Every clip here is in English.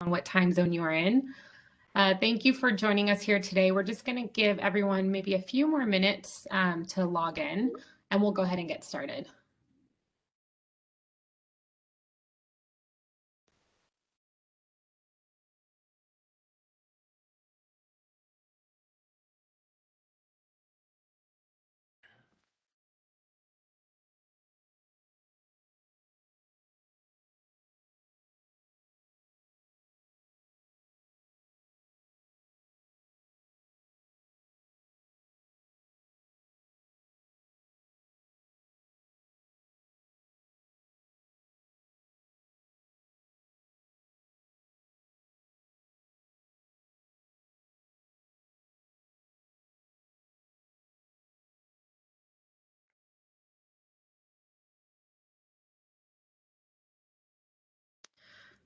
on what time zone you are in. Thank you for joining us here today. We're just going to give everyone maybe a few more minutes to log in, and we'll go ahead and get started.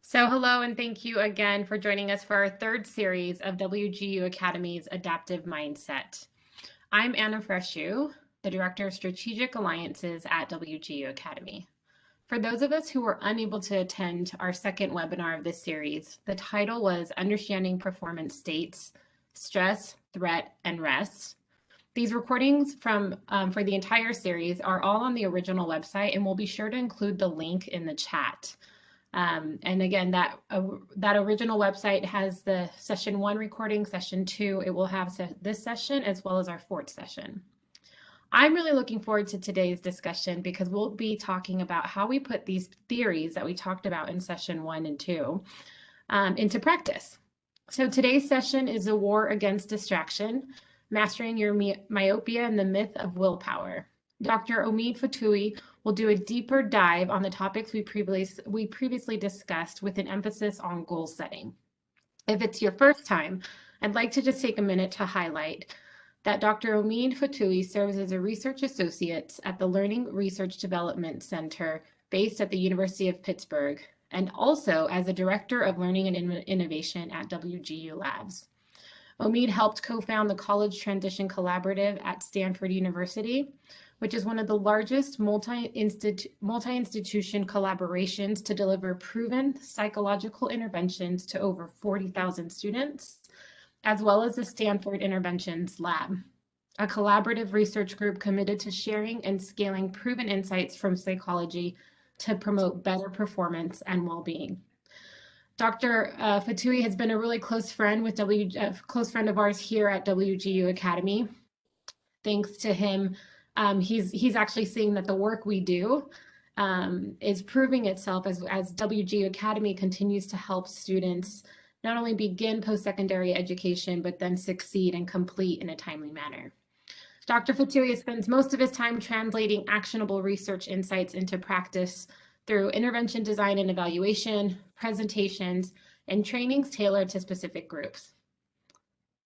So hello, and thank you again for joining us for our third series of WGU Academy's Adaptive Mindset. I'm Anna Freshu, the Director of Strategic Alliances at WGU Academy. For those of us who were unable to attend our second webinar of this series, the title was Understanding Performance States, Stress, Threat, and Rest. These recordings for the entire series are all on the original website, and we'll be sure to include the link in the chat. And again, that original website has the session 1 recording, session 2. It will have this session as well as our 4th session. I'm really looking forward to today's discussion because we'll be talking about how we put these theories that we talked about in session 1 and 2 into practice. So today's session is a war against distraction, mastering your myopia and the myth of willpower. Dr. Omid Fatui will do a deeper dive on the topics we previously discussed with an emphasis on goal setting. If it's your first time, I'd like to just take a minute to highlight that Dr. Omid Fatui serves as a research associate at the Learning Research Development Center based at the University of Pittsburgh, and also as a Director of Learning and Innovation at WGU Labs. Omid helped co-found the College Transition Collaborative at Stanford University, which is one of the largest multi-institution collaborations to deliver proven psychological interventions to over 40,000 students, as well as the Stanford Interventions Lab, a collaborative research group committed to sharing and scaling proven insights from psychology to promote better performance and well-being. Dr. Fatui has been a really close friend of ours here at WGU Academy. Thanks to him, he's actually seeing that the work we do is proving itself as WGU Academy continues to help students not only begin post-secondary education, but then succeed and complete in a timely manner. Dr. Fatui spends most of his time translating actionable research insights into practice through intervention design and evaluation, presentations, and trainings tailored to specific groups.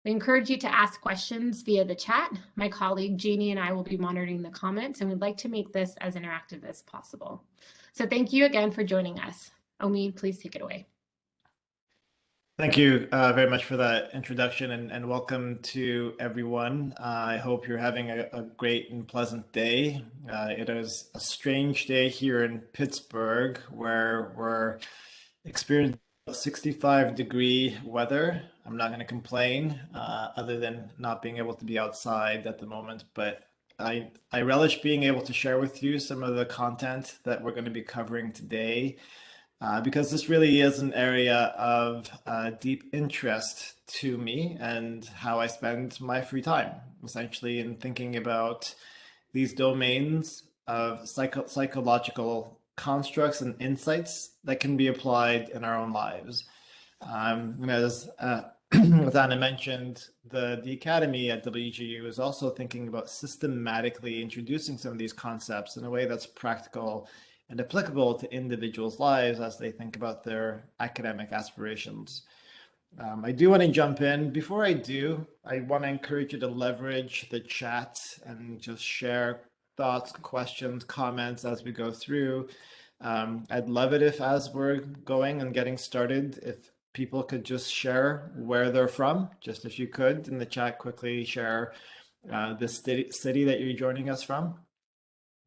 We encourage you to ask questions via the chat. My colleague Jeannie and I will be monitoring the comments, and we'd like to make this as interactive as possible. So thank you again for joining us. Omid, please take it away. Thank you very much for that introduction, and welcome to everyone. I hope you're having a great and pleasant day. It is a strange day here in Pittsburgh where we're experiencing 65-degree weather. I'm not going to complain other than not being able to be outside at the moment, but I relish being able to share with you some of the content that we're going to be covering today. Because this really is an area of deep interest to me and how I spend my free time, essentially in thinking about these domains of psychological constructs and insights that can be applied in our own lives. As Anna mentioned, the Academy at WGU is also thinking about systematically introducing some of these concepts in a way that's practical and applicable to individuals' lives as they think about their academic aspirations. I do want to jump in. Before I do, I want to encourage you to leverage the chat and just share thoughts, questions, comments as we go through. I'd love it if, as we're going and getting started, if people could just share where they're from. Just if you could in the chat quickly share the city that you're joining us from.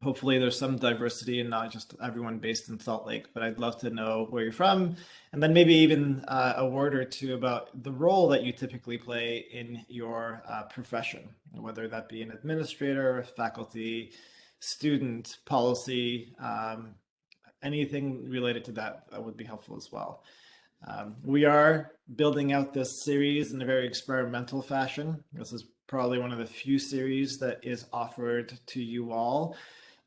hopefully there's some diversity and not just everyone based in Salt Lake, but I'd love to know where you're from. And then maybe even a word or two about the role that you typically play in your profession, whether that be an administrator, faculty, student, policy, anything related to that, that would be helpful as well. We are building out this series in a very experimental fashion. This is probably one of the few series that is offered to you all.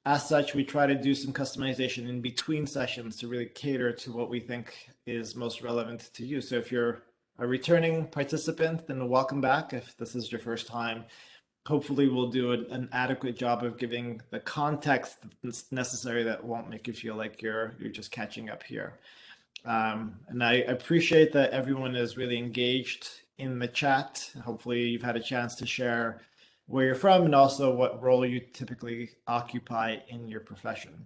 As such, we try to do some customization in between sessions to really cater to what we think is most relevant to you. So if you're a returning participant, then welcome back. If this is your first time, hopefully we'll do an adequate job of giving the context that's necessary that won't make you feel like you're just catching up here. And I appreciate that everyone is really engaged in the chat. Hopefully you've had a chance to share where you're from and also what role you typically occupy in your profession.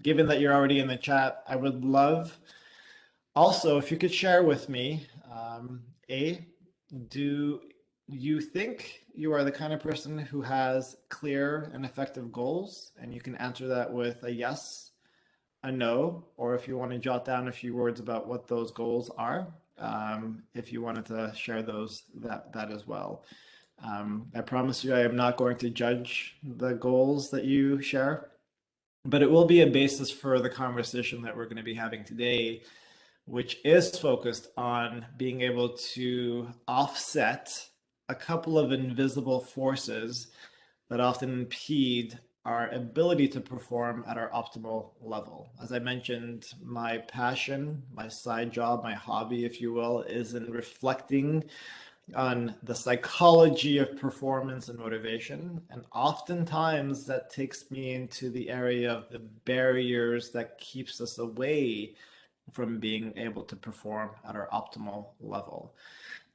Given that you're already in the chat, I would love also if you could share with me, do you think you are the kind of person who has clear and effective goals? And you can answer that with a yes, a no, or if you want to jot down a few words about what those goals are, if you wanted to share that as well. I promise you I am not going to judge the goals that you share, but it will be a basis for the conversation that we're going to be having today, which is focused on being able to offset a couple of invisible forces that often impede our ability to perform at our optimal level. As I mentioned, my passion, my side job, my hobby, if you will, is in reflecting on the psychology of performance and motivation. And oftentimes that takes me into the area of the barriers that keeps us away from being able to perform at our optimal level.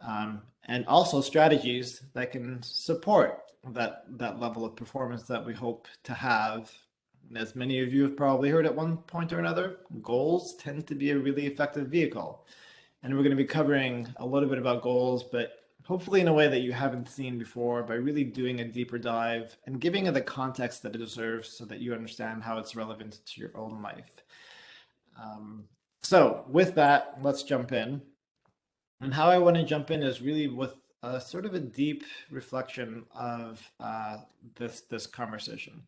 And also strategies that can support that level of performance that we hope to have. As many of you have probably heard at one point or another, goals tend to be a really effective vehicle. And we're going to be covering a little bit about goals, but hopefully in a way that you haven't seen before by really doing a deeper dive and giving it the context that it deserves so that you understand how it's relevant to your own life. So with that, let's jump in. And how I want to jump in is really with a sort of a deep reflection of this conversation.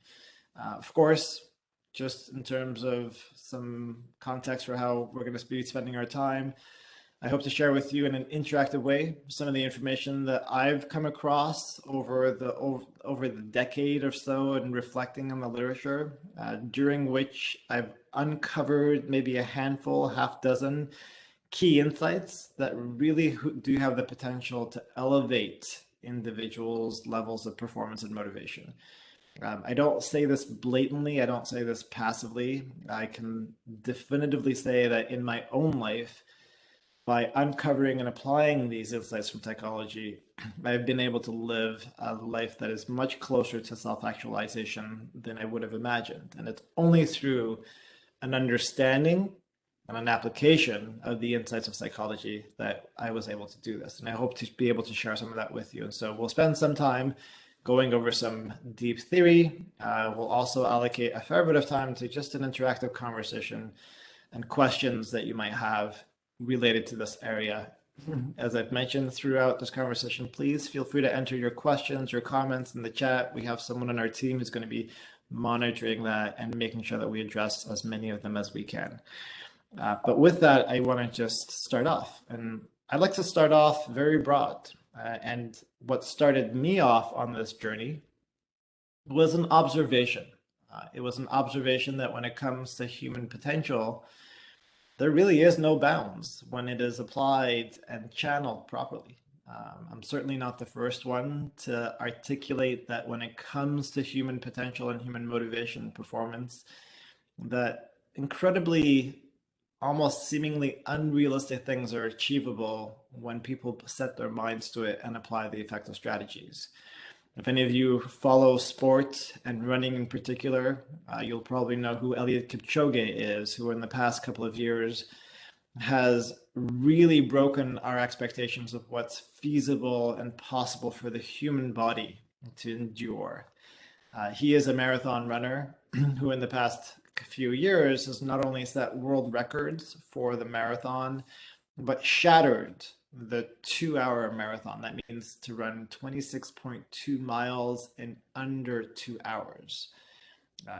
Of course, just in terms of some context for how we're going to be spending our time, I hope to share with you in an interactive way some of the information that I've come across over the decade or so and reflecting on the literature, during which I've uncovered maybe a handful, half dozen key insights that really do have the potential to elevate individuals' levels of performance and motivation. I don't say this blatantly, I don't say this passively. I can definitively say that in my own life, by uncovering and applying these insights from psychology, I've been able to live a life that is much closer to self-actualization than I would have imagined. And it's only through an understanding and an application of the insights of psychology that I was able to do this. And I hope to be able to share some of that with you. And so we'll spend some time going over some deep theory. We'll also allocate a fair bit of time to just an interactive conversation and questions that you might have related to this area. As I've mentioned throughout this conversation, please feel free to enter your questions, your comments in the chat. We have someone on our team who's going to be monitoring that and making sure that we address as many of them as we can. But with that, I want to just start off. And I'd like to start off very broad. And what started me off on this journey was an observation. It was an observation that when it comes to human potential, there really is no bounds when it is applied and channeled properly. I'm certainly not the first one to articulate that when it comes to human potential and human motivation and performance, that incredibly, almost seemingly unrealistic things are achievable when people set their minds to it and apply the effective strategies. If any of you follow sport and running in particular, you'll probably know who Eliot Kipchoge is, who in the past couple of years has really broken our expectations of what's feasible and possible for the human body to endure. He is a marathon runner. who in the past few years has not only set world records for the marathon, but shattered the 2 hour marathon. That means to run 26.2 miles in under 2 hours.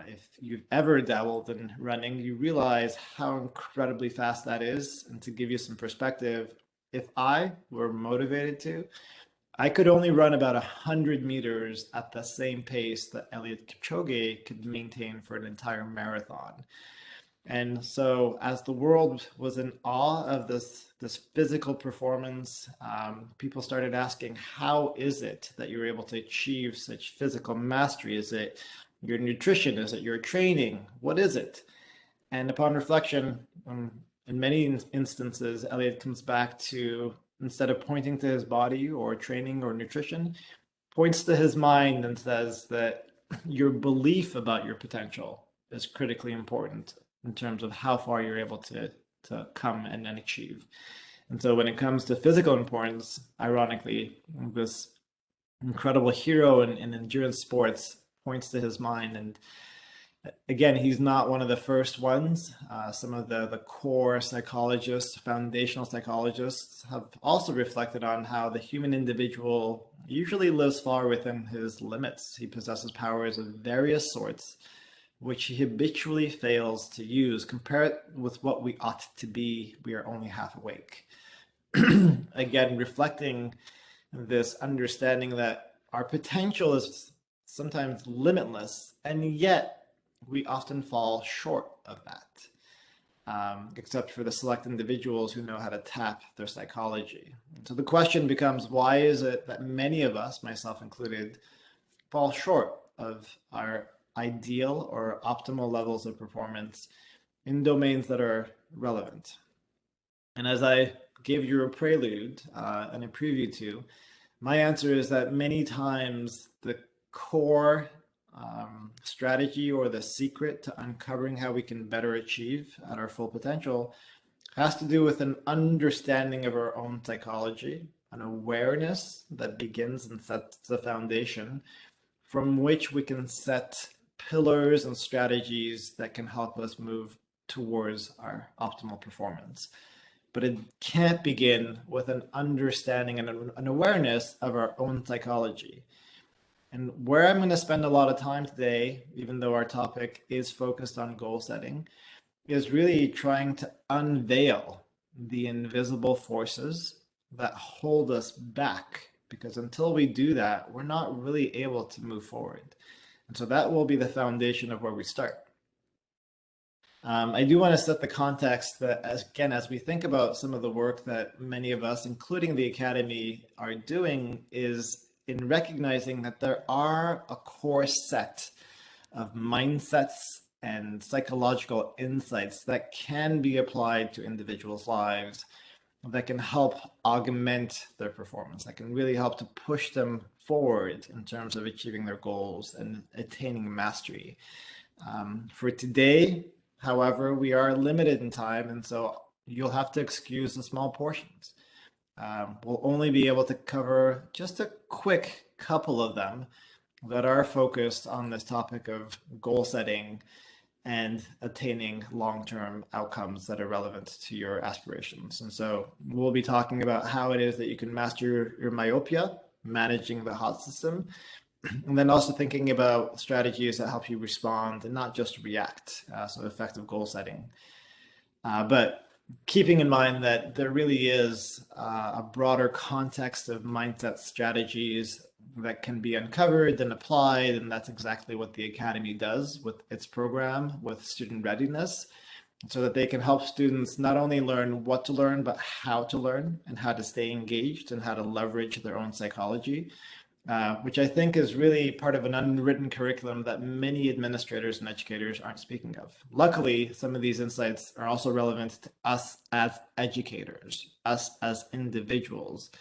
If you've ever dabbled in running, you realize how incredibly fast that is. And to give you some perspective, if I were motivated to, I could only run about 100 meters at the same pace that Eliot Kipchoge could maintain for an entire marathon. And so, as the world was in awe of this physical performance, people started asking, "How is it that you're able to achieve such physical mastery? Is it your nutrition? Is it your training? What is it?" And upon reflection, in many instances, Elliot comes back to, instead of pointing to his body or training or nutrition, points to his mind and says that your belief about your potential is critically important in terms of how far you're able to come and achieve. And so when it comes to physical importance, ironically, this incredible hero in endurance sports points to his mind. And again, he's not one of the first ones. Some of the core psychologists, foundational psychologists, have also reflected on how the human individual usually lives far within his limits. He possesses powers of various sorts, which he habitually fails to use. Compare it with what we ought to be, we are only half awake. Again, reflecting this understanding that our potential is sometimes limitless, and yet we often fall short of that, except for the select individuals who know how to tap their psychology. And so the question becomes, why is it that many of us, myself included, fall short of our ideal or optimal levels of performance in domains that are relevant? And as I gave you a prelude and a preview to, my answer is that many times the core strategy or the secret to uncovering how we can better achieve at our full potential has to do with an understanding of our own psychology, an awareness that begins and sets the foundation from which we can set pillars and strategies that can help us move towards our optimal performance. But it can't begin with an understanding and an awareness of our own psychology. And where I'm going to spend a lot of time today, even though our topic is focused on goal setting, is really trying to unveil the invisible forces that hold us back. Because until we do that, we're not really able to move forward. And so that will be the foundation of where we start. I do want to set the context that, as we think about some of the work that many of us, including the Academy, are doing, is in recognizing that there are a core set of mindsets and psychological insights that can be applied to individuals' lives that can help augment their performance, that can really help to push them forward in terms of achieving their goals and attaining mastery. For today, however, we are limited in time, and so you'll have to excuse the small portions. We'll only be able to cover just a quick couple of them that are focused on this topic of goal setting and attaining long-term outcomes that are relevant to your aspirations. And so we'll be talking about how it is that you can master your myopia, managing the hot system, and then also thinking about strategies that help you respond and not just react, so effective goal setting. But keeping in mind that there really is a broader context of mindset strategies that can be uncovered and applied, and that's exactly what the Academy does with its program with student readiness, so that they can help students not only learn what to learn, but how to learn and how to stay engaged and how to leverage their own psychology. Which I think is really part of an unwritten curriculum that many administrators and educators aren't speaking of. Luckily, some of these insights are also relevant to us as educators, us as individuals.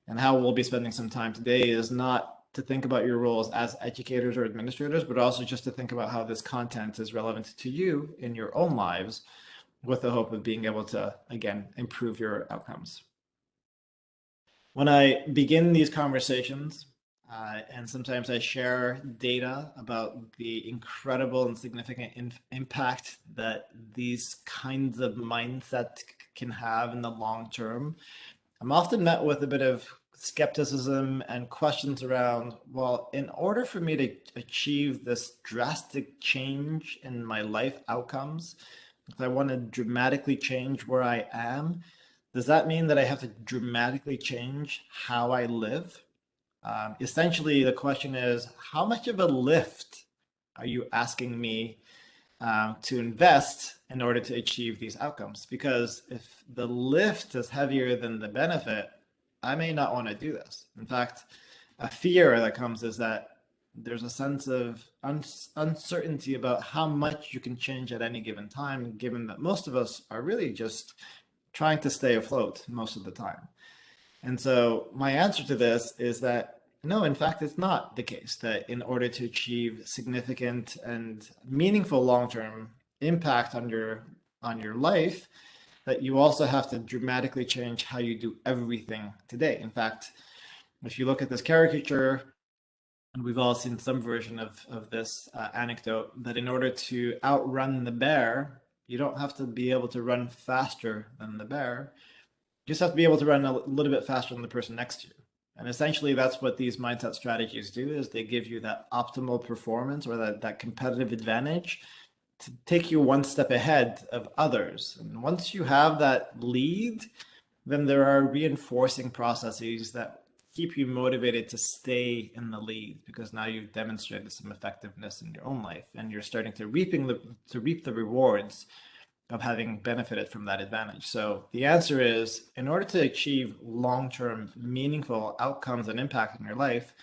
And how we'll be spending some time today is not to think about your roles as educators or administrators, but also just to think about how this content is relevant to you in your own lives, with the hope of being able to, again, improve your outcomes. When I begin these conversations, and sometimes I share data about the incredible and significant impact that these kinds of mindset can have in the long term. I'm often met with a bit of skepticism and questions around, well, in order for me to achieve this drastic change in my life outcomes, if I want to dramatically change where I am, does that mean that I have to dramatically change how I live? Essentially, the question is, how much of a lift are you asking me to invest in order to achieve these outcomes? Because if the lift is heavier than the benefit, I may not want to do this. In fact, a fear that comes is that there's a sense of uncertainty about how much you can change at any given time, given that most of us are really just trying to stay afloat most of the time. And so my answer to this is that no, in fact, it's not the case that in order to achieve significant and meaningful long-term impact on your life, that you also have to dramatically change how you do everything today. In fact, if you look at this caricature, and we've all seen some version of this anecdote, that in order to outrun the bear, you don't have to be able to run faster than the bear. You just have to be able to run a little bit faster than the person next to you. And essentially, that's what these mindset strategies do, is they give you that optimal performance or that competitive advantage to take you one step ahead of others. And once you have that lead, then there are reinforcing processes that keep you motivated to stay in the lead, because now you've demonstrated some effectiveness in your own life and you're starting to reap the rewards of having benefited from that advantage. So the answer is, in order to achieve long-term meaningful outcomes and impact in your life,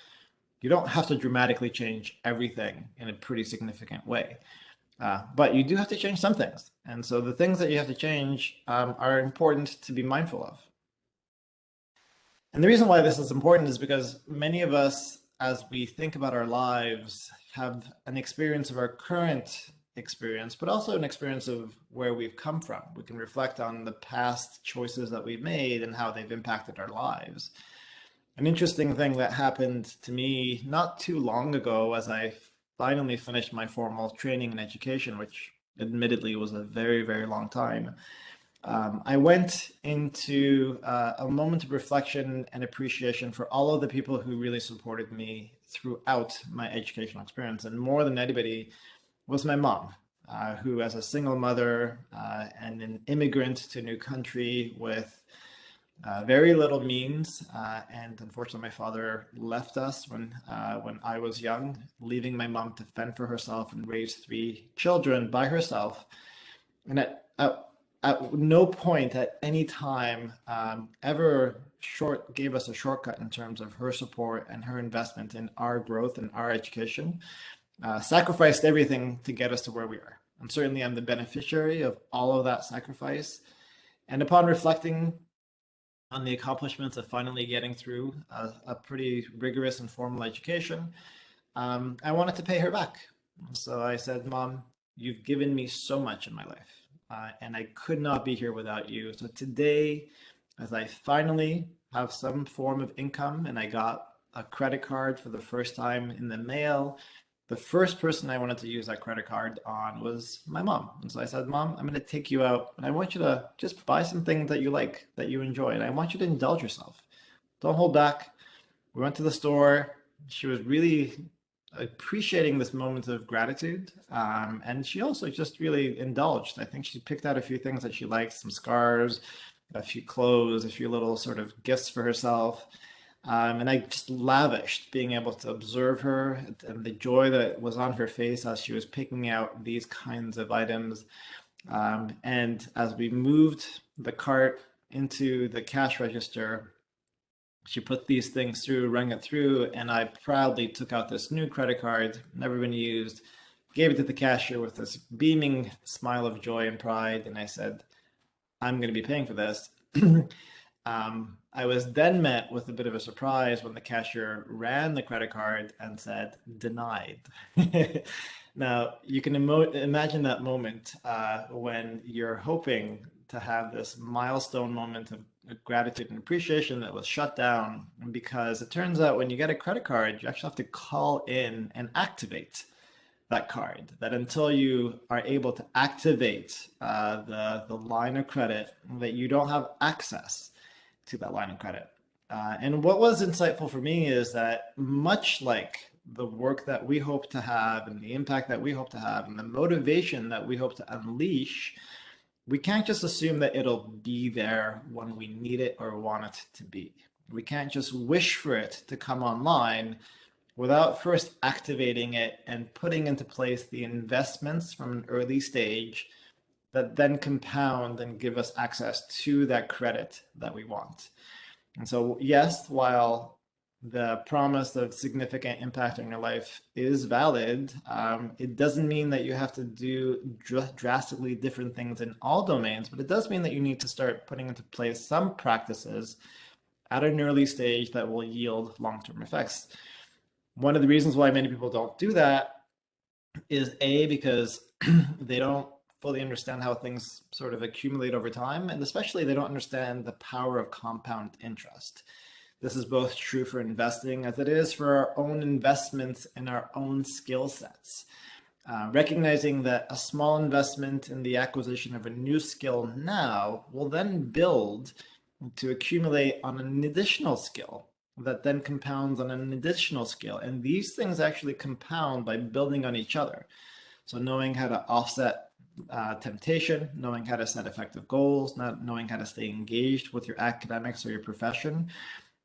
you don't have to dramatically change everything in a pretty significant way. But you do have to change some things. And so the things that you have to change are important to be mindful of. And the reason why this is important is because many of us, as we think about our lives, have an experience of our current experience, but also an experience of where we've come from. We can reflect on the past choices that we've made and how they've impacted our lives. An interesting thing that happened to me not too long ago, as I finally finished my formal training and education, which admittedly was a very, very long time. I went into a moment of reflection and appreciation for all of the people who really supported me throughout my educational experience. And more than anybody was my mom, who, as a single mother and an immigrant to a new country with very little means, and unfortunately my father left us when I was young, leaving my mom to fend for herself and raise three children by herself. And at no point at any time ever gave us a shortcut in terms of her support and her investment in our growth and our education. Sacrificed everything to get us to where we are. And certainly I'm the beneficiary of all of that sacrifice. And upon reflecting on the accomplishments of finally getting through a pretty rigorous and formal education, I wanted to pay her back. So I said, Mom, you've given me so much in my life, and I could not be here without you. So today, as I finally have some form of income and I got a credit card for the first time in the mail, the first person I wanted to use that credit card on was my mom. And so I said, Mom, I'm going to take you out and I want you to just buy some things that you like, that you enjoy. And I want you to indulge yourself. Don't hold back. We went to the store. She was really appreciating this moment of gratitude. And she also just really indulged. I think she picked out a few things that she liked, some scarves, a few clothes, a few little sort of gifts for herself. And I just lavished being able to observe her and the joy that was on her face as she was picking out these kinds of items. And as we moved the cart into the cash register, she put these things through, rang it through, and I proudly took out this new credit card, never been used, gave it to the cashier with this beaming smile of joy and pride. And I said, I'm going to be paying for this. I was then met with a bit of a surprise when the cashier ran the credit card and said, denied. Now, you can imagine that moment when you're hoping to have this milestone moment gratitude and appreciation that was shut down because it turns out when you get a credit card, you actually have to call in and activate that card. That until you are able to activate the line of credit, that you don't have access to that line of credit. And what was insightful for me is that much like the work that we hope to have and the impact that we hope to have and the motivation that we hope to unleash, we can't just assume that it'll be there when we need it or want it to be. We can't just wish for it to come online without first activating it and putting into place the investments from an early stage that then compound and give us access to that credit that we want. And so, yes, while the promise of significant impact in your life is valid, it doesn't mean that you have to do drastically different things in all domains, but it does mean that you need to start putting into place some practices at an early stage that will yield long-term effects. One of the reasons why many people don't do that is A, because they don't fully understand how things sort of accumulate over time, and especially they don't understand the power of compound interest. This is both true for investing as it is for our own investments in our own skill sets. Recognizing that a small investment in the acquisition of a new skill now will then build to accumulate on an additional skill that then compounds on an additional skill. And these things actually compound by building on each other. So knowing how to offset temptation, knowing how to set effective goals, not knowing how to stay engaged with your academics or your profession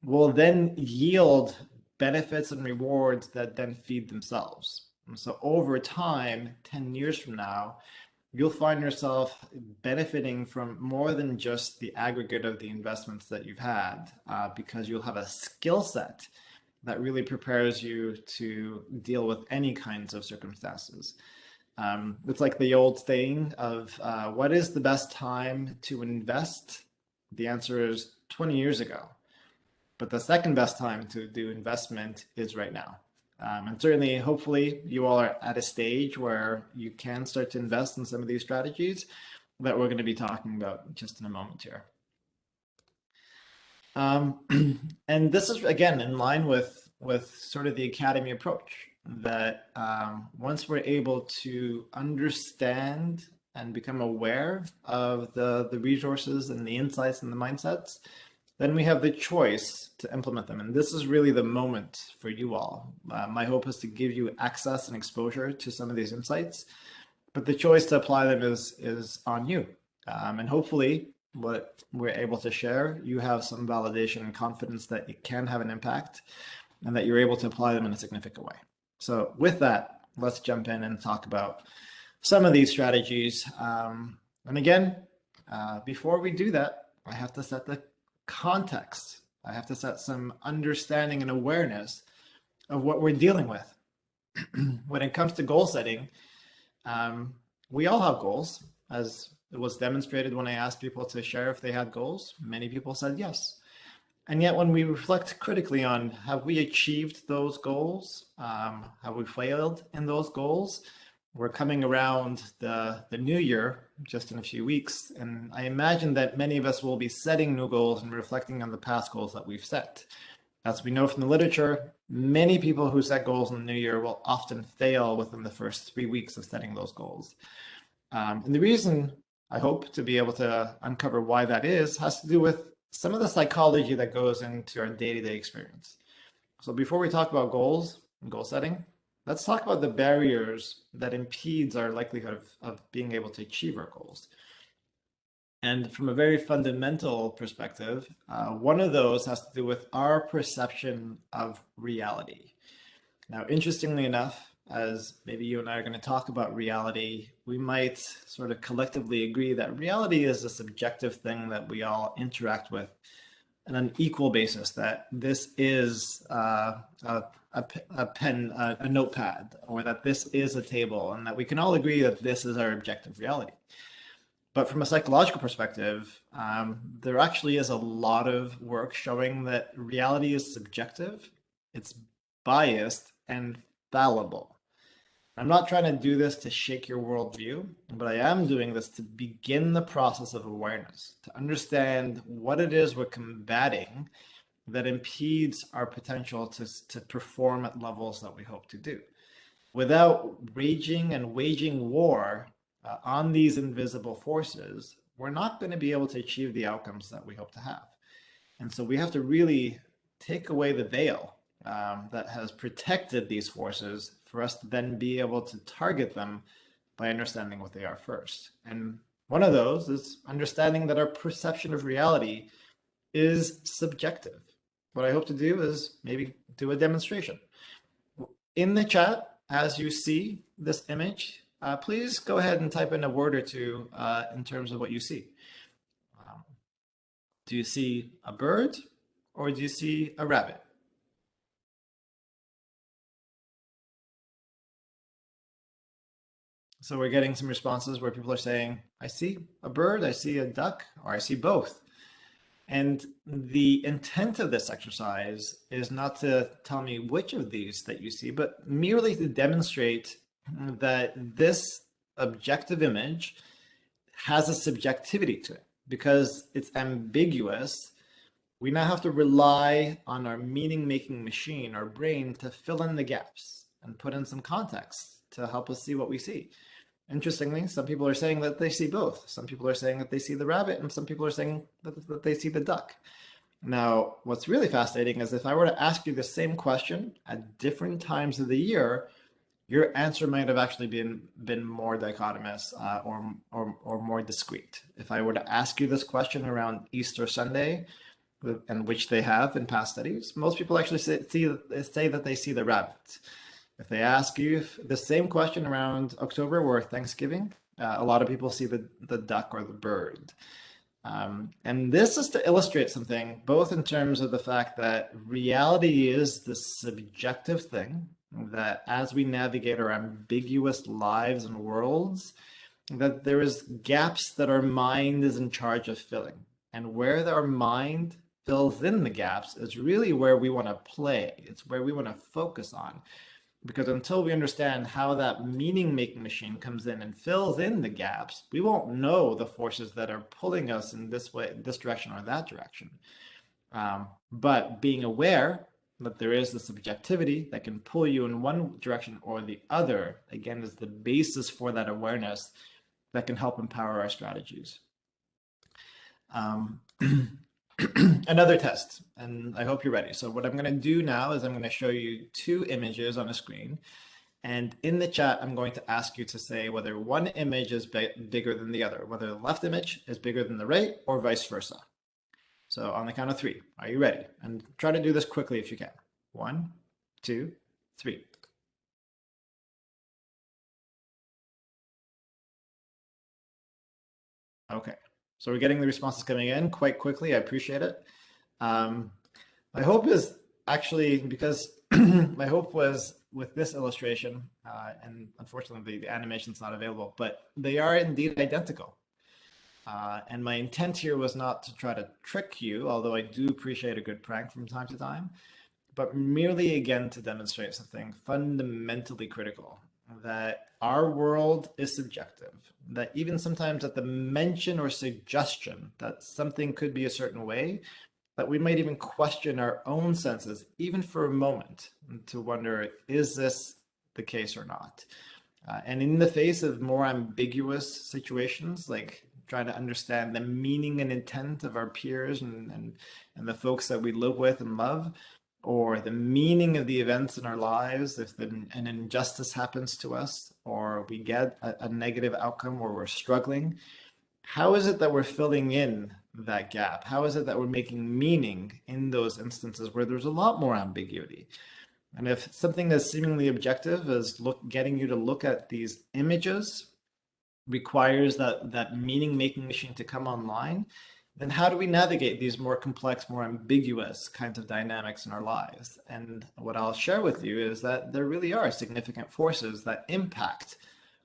will then yield benefits and rewards that then feed themselves. And so over time, 10 years from now, you'll find yourself benefiting from more than just the aggregate of the investments that you've had, because you'll have a skill set that really prepares you to deal with any kinds of circumstances. It's like the old saying of what is the best time to invest? The answer is 20 years ago. But the second best time to do investment is right now. And certainly, hopefully, you all are at a stage where you can start to invest in some of these strategies that we're going to be talking about just in a moment here. And this is, again, in line with sort of the academy approach that once we're able to understand and become aware of the resources and the insights and the mindsets, then we have the choice to implement them. And this is really the moment for you all. My hope is to give you access and exposure to some of these insights, but the choice to apply them is on you. And hopefully what we're able to share, you have some validation and confidence that it can have an impact and that you're able to apply them in a significant way. So with that, let's jump in and talk about some of these strategies. And again, before we do that, I have to set the context. I have to set some understanding and awareness of what we're dealing with. When it comes to goal setting, we all have goals, as it was demonstrated when I asked people to share if they had goals. Many people said yes. And yet when we reflect critically on have we achieved those goals, have we failed in those goals, we're coming around the new year just in a few weeks, and I imagine that many of us will be setting new goals and reflecting on the past goals that we've set. As we know from the literature, many people who set goals in the new year will often fail within the first 3 weeks of setting those goals. And the reason I hope to be able to uncover why that is has to do with some of the psychology that goes into our day-to-day experience. So before we talk about goals and goal setting, let's talk about the barriers that impedes our likelihood of being able to achieve our goals. And from a very fundamental perspective, one of those has to do with our perception of reality. Now, interestingly enough, as maybe you and I are going to talk about reality, we might sort of collectively agree that reality is a subjective thing that we all interact with on an equal basis, that this is a pen, a notepad, or that this is a table, and that we can all agree that this is our objective reality. But from a psychological perspective, there actually is a lot of work showing that reality is subjective, it's biased, and fallible. I'm not trying to do this to shake your worldview, but I am doing this to begin the process of awareness, to understand what it is we're combating that impedes our potential to perform at levels that we hope to do. Without raging and waging war on these invisible forces, we're not going to be able to achieve the outcomes that we hope to have. And so we have to really take away the veil that has protected these forces for us to then be able to target them by understanding what they are first. And one of those is understanding that our perception of reality is subjective. What I hope to do is maybe do a demonstration. In the chat, as you see this image, please go ahead and type in a word or two in terms of what you see. Do you see a bird or do you see a rabbit? So we're getting some responses where people are saying, I see a bird, I see a duck, or I see both. And the intent of this exercise is not to tell me which of these that you see, but merely to demonstrate that this objective image has a subjectivity to it. Because it's ambiguous, we now have to rely on our meaning-making machine, our brain, to fill in the gaps and put in some context to help us see what we see. Interestingly, some people are saying that they see both. Some people are saying that they see the rabbit, and some people are saying that they see the duck. Now, what's really fascinating is if I were to ask you the same question at different times of the year, your answer might have actually been more dichotomous or more discrete. If I were to ask you this question around Easter Sunday, and which they have in past studies, most people actually say that they see the rabbit. If they ask you the same question around October or Thanksgiving, a lot of people see the duck or the bird. And this is to illustrate something, both in terms of the fact that reality is the subjective thing, that as we navigate our ambiguous lives and worlds, that there is gaps that our mind is in charge of filling. And where our mind fills in the gaps is really where we want to play. It's where we want to focus on. Because until we understand how that meaning-making machine comes in and fills in the gaps, we won't know the forces that are pulling us in this way, this direction or that direction. But being aware that there is the subjectivity that can pull you in one direction or the other, again, is the basis for that awareness that can help empower our strategies. Another test, and I hope you're ready. So what I'm going to do now is I'm going to show you two images on a screen. And in the chat, I'm going to ask you to say whether one image is bigger than the other, whether the left image is bigger than the right or vice versa. So on the count of three, are you ready? And try to do this quickly if you can. 1, 2, 3. Okay, so we're getting the responses coming in quite quickly. I appreciate it. My hope is actually, because my hope was with this illustration, and unfortunately the animation's not available, but they are indeed identical. And my intent here was not to try to trick you, although I do appreciate a good prank from time to time, but merely again to demonstrate something fundamentally critical, that our world is subjective, that even sometimes at the mention or suggestion that something could be a certain way, that we might even question our own senses, even for a moment, to wonder, is this the case or not? And in the face of more ambiguous situations, like trying to understand the meaning and intent of our peers and the folks that we live with and love, or the meaning of the events in our lives, if an injustice happens to us, or we get a negative outcome where we're struggling, how is it that we're filling in that gap? How is it that we're making meaning in those instances where there's a lot more ambiguity? And if something that's seemingly objective is getting you to look at these images requires that meaning-making machine to come online, then how do we navigate these more complex, more ambiguous kinds of dynamics in our lives? And what I'll share with you is that there really are significant forces that impact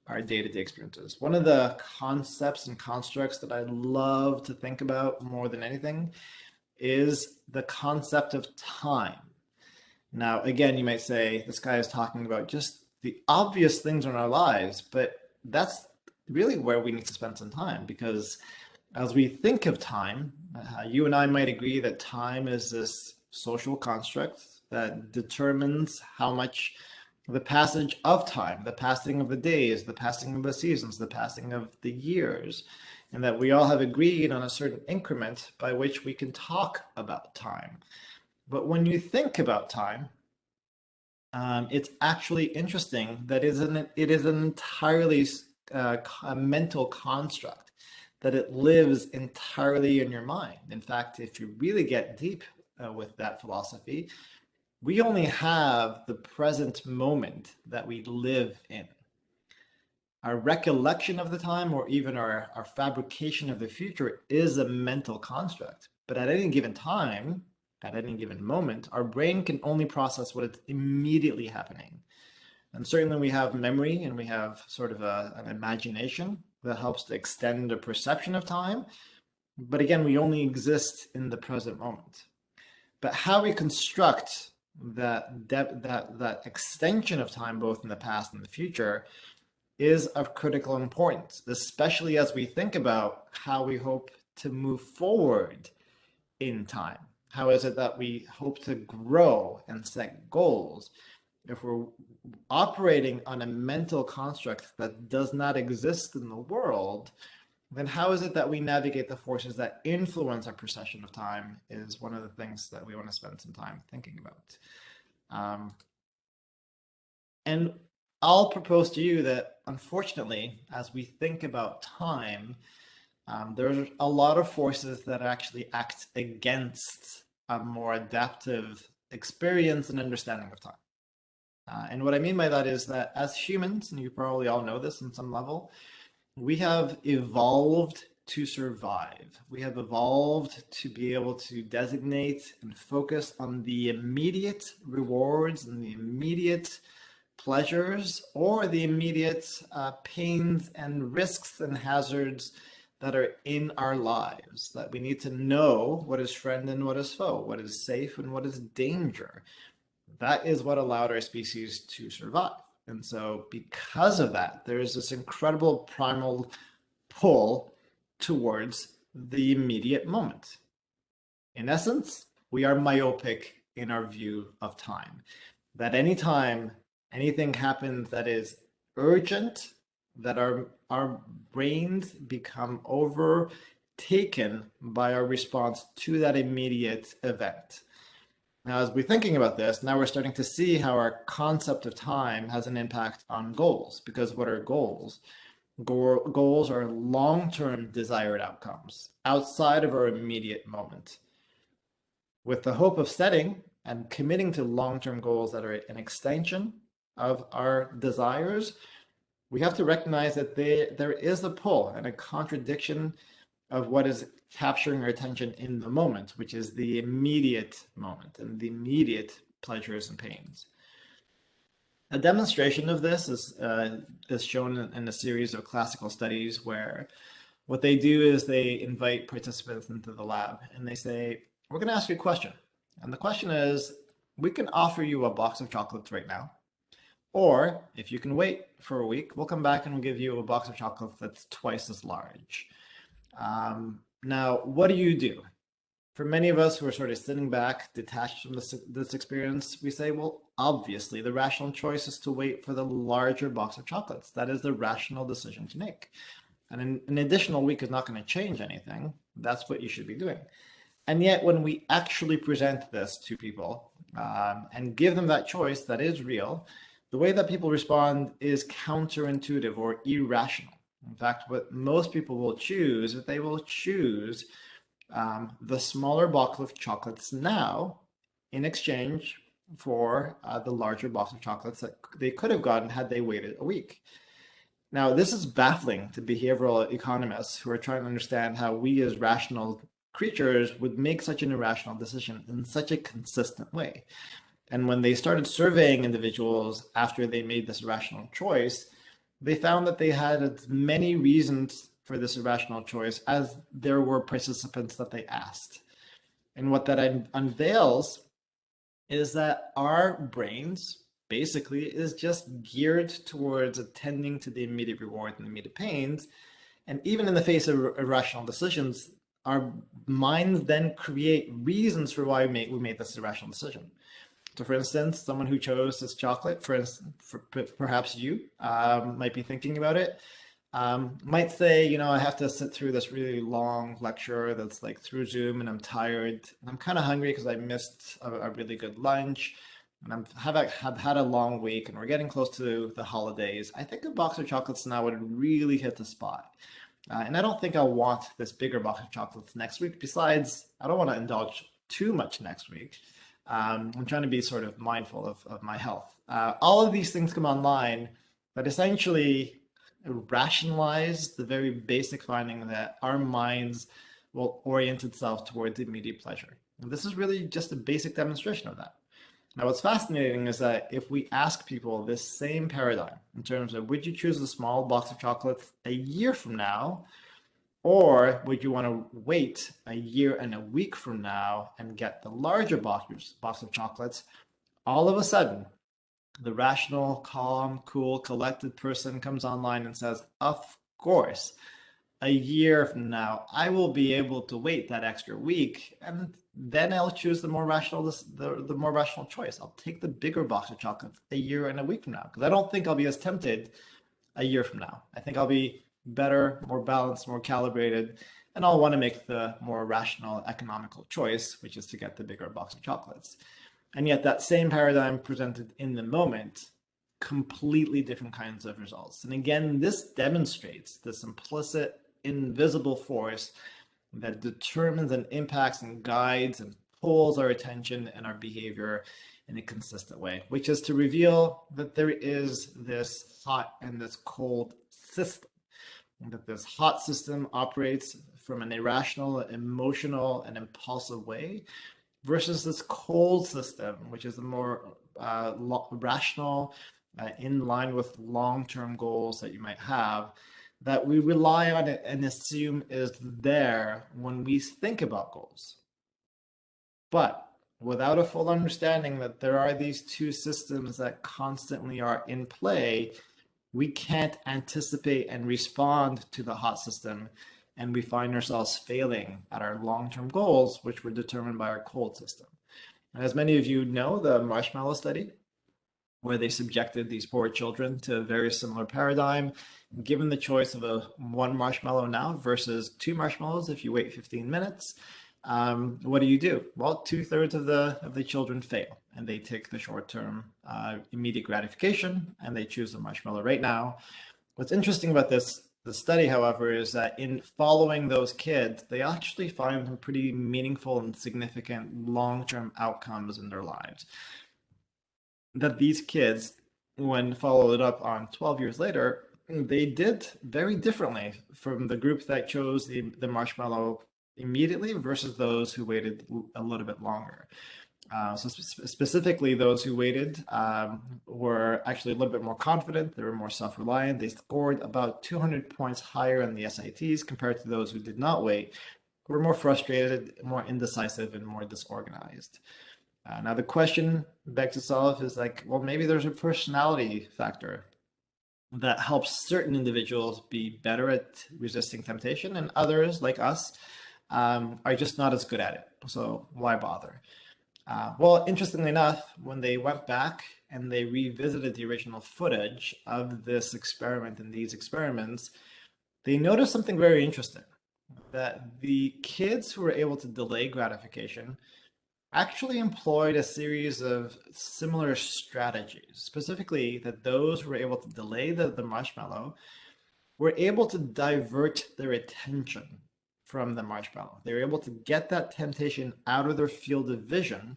our day-to-day experiences. One of the concepts and constructs that I love to think about more than anything is the concept of time. Now, again, you might say, this guy is talking about just the obvious things in our lives, but that's really where we need to spend some time, because as we think of time, you and I might agree that time is this social construct that determines how much the passage of time, the passing of the days, the passing of the seasons, the passing of the years, and that we all have agreed on a certain increment by which we can talk about time. But when you think about time, it's actually interesting that it is an entirely a mental construct, that it lives entirely in your mind. In fact, if you really get deep with that philosophy, we only have the present moment that we live in. Our recollection of the time, or even our fabrication of the future, is a mental construct. But at any given time, at any given moment, our brain can only process what is immediately happening. And certainly we have memory, and we have sort of an imagination that helps to extend the perception of time. But again, we only exist in the present moment. But how we construct that extension of time, both in the past and the future, is of critical importance, especially as we think about how we hope to move forward in time. How is it that we hope to grow and set goals? If we're operating on a mental construct that does not exist in the world, then how is it that we navigate the forces that influence our perception of time, is one of the things that we want to spend some time thinking about. And I'll propose to you that, unfortunately, as we think about time, there's a lot of forces that actually act against a more adaptive experience and understanding of time. And what I mean by that is that as humans, and you probably all know this on some level, we have evolved to survive. We have evolved to be able to designate and focus on the immediate rewards and the immediate pleasures, or the immediate pains and risks and hazards that are in our lives. That we need to know what is friend and what is foe, what is safe and what is danger. That is what allowed our species to survive. And so because of that, there is this incredible primal pull towards the immediate moment. In essence, we are myopic in our view of time. That anytime anything happens that is urgent, that our brains become overtaken by our response to that immediate event. Now, as we're thinking about this, now we're starting to see how our concept of time has an impact on goals. Because what are goals? Goals are long-term desired outcomes outside of our immediate moment. With the hope of setting and committing to long-term goals that are an extension of our desires, we have to recognize that there is a pull and a contradiction of what is capturing our attention in the moment, which is the immediate moment and the immediate pleasures and pains. A demonstration of this is shown in a series of classical studies, where what they do is they invite participants into the lab and they say, we're going to ask you a question. And the question is, we can offer you a box of chocolates right now. Or if you can wait for a week, we'll come back and we'll give you a box of chocolates that's twice as large. Now, what do you do? For many of us who are sort of sitting back, detached from this experience, we say, well, obviously the rational choice is to wait for the larger box of chocolates. That is the rational decision to make. And an additional week is not going to change anything. That's what you should be doing. And yet when we actually present this to people and give them that choice that is real, the way that people respond is counterintuitive or irrational. In fact, what most people will choose is they will choose the smaller box of chocolates now in exchange for the larger box of chocolates that they could have gotten had they waited a week. Now, this is baffling to behavioral economists who are trying to understand how we as rational creatures would make such an irrational decision in such a consistent way. And when they started surveying individuals after they made this irrational choice, they found that they had as many reasons for this irrational choice as there were participants that they asked. And what that unveils is that our brains basically is just geared towards attending to the immediate reward and immediate pains. And even in the face of irrational decisions, our minds then create reasons for why we made this irrational decision. So, for instance, someone who chose this chocolate, for instance, perhaps you might be thinking about it, might say, I have to sit through this really long lecture that's like through Zoom, and I'm tired, and I'm kind of hungry because I missed a really good lunch, and have had a long week, and we're getting close to the holidays. I think a box of chocolates now would really hit the spot. And I don't think I'll want this bigger box of chocolates next week. Besides, I don't want to indulge too much next week. I'm trying to be sort of mindful of my health. All of these things come online that essentially rationalize the very basic finding that our minds will orient itself towards immediate pleasure. And this is really just a basic demonstration of that. Now, what's fascinating is that if we ask people this same paradigm in terms of would you choose a small box of chocolates a year from now, or would you want to wait a year and a week from now and get the larger box of chocolates, all of a sudden, the rational, calm, cool, collected person comes online and says, of course, a year from now, I will be able to wait that extra week, and then I'll choose the more rational the more rational choice. I'll take the bigger box of chocolates a year and a week from now because I don't think I'll be as tempted a year from now. I think I'll be better, more balanced, more calibrated, and I'll want to make the more rational, economical choice, which is to get the bigger box of chocolates. And yet that same paradigm presented in the moment, completely different kinds of results. And again, this demonstrates this implicit invisible force that determines and impacts and guides and pulls our attention and our behavior in a consistent way, which is to reveal that there is this hot and this cold system, and that this hot system operates from an irrational, emotional, and impulsive way versus this cold system, which is a more rational, in line with long-term goals that you might have, that we rely on it and assume is there when we think about goals. But without a full understanding that there are these two systems that constantly are in play, we can't anticipate and respond to the hot system, and we find ourselves failing at our long-term goals, which were determined by our cold system. And as many of you know, the marshmallow study, where they subjected these poor children to a very similar paradigm, given the choice of one marshmallow now versus two marshmallows if you wait 15 minutes, what do? Well, 2/3 of the children fail, and they take the short-term immediate gratification, and they choose the marshmallow right now. What's interesting about the study, however, is that in following those kids, they actually find some pretty meaningful and significant long-term outcomes in their lives. That these kids, when followed up on 12 years later, they did very differently from the group that chose the marshmallow immediately versus those who waited a little bit longer. So specifically, those who waited were actually a little bit more confident. They were more self-reliant. They scored about 200 points higher in the SATs compared to those who did not wait, who were more frustrated, more indecisive, and more disorganized. Now the question begs itself is like, well, maybe there's a personality factor that helps certain individuals be better at resisting temptation, and others, like us, are just not as good at it. So why bother? Well, interestingly enough, when they went back and they revisited the original footage of this experiment and these experiments, they noticed something very interesting, that the kids who were able to delay gratification actually employed a series of similar strategies, specifically that those who were able to delay the marshmallow were able to divert their attention from the marshmallow. They were able to get that temptation out of their field of vision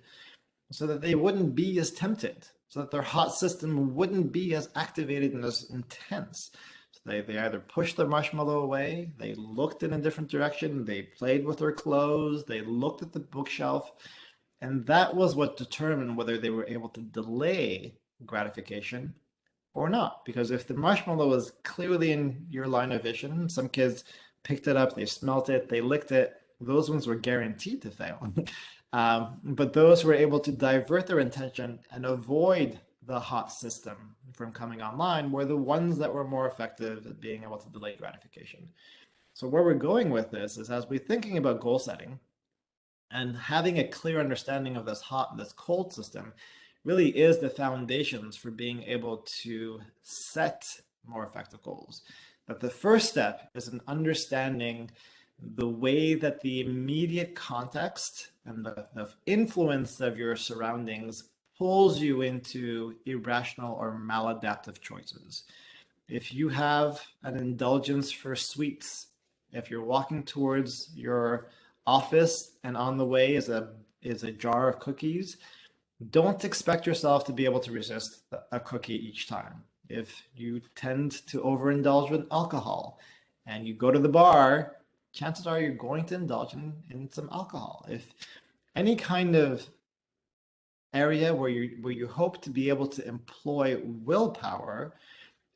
so that they wouldn't be as tempted, so that their hot system wouldn't be as activated and as intense. So they either pushed the marshmallow away, they looked in a different direction, they played with their clothes, they looked at the bookshelf, and that was what determined whether they were able to delay gratification or not. Because if the marshmallow was clearly in your line of vision, some kids picked it up, they smelt it, they licked it, those ones were guaranteed to fail. But those who were able to divert their attention and avoid the hot system from coming online were the ones that were more effective at being able to delay gratification. So where we're going with this is as we're thinking about goal setting and having a clear understanding of this hot and this cold system really is the foundations for being able to set more effective goals. But the first step is an understanding the way that the immediate context and the influence of your surroundings pulls you into irrational or maladaptive choices. If you have an indulgence for sweets, if you're walking towards your office and on the way is a jar of cookies, don't expect yourself to be able to resist a cookie each time. If you tend to overindulge with alcohol and you go to the bar, chances are you're going to indulge in some alcohol. If any kind of area where you hope to be able to employ willpower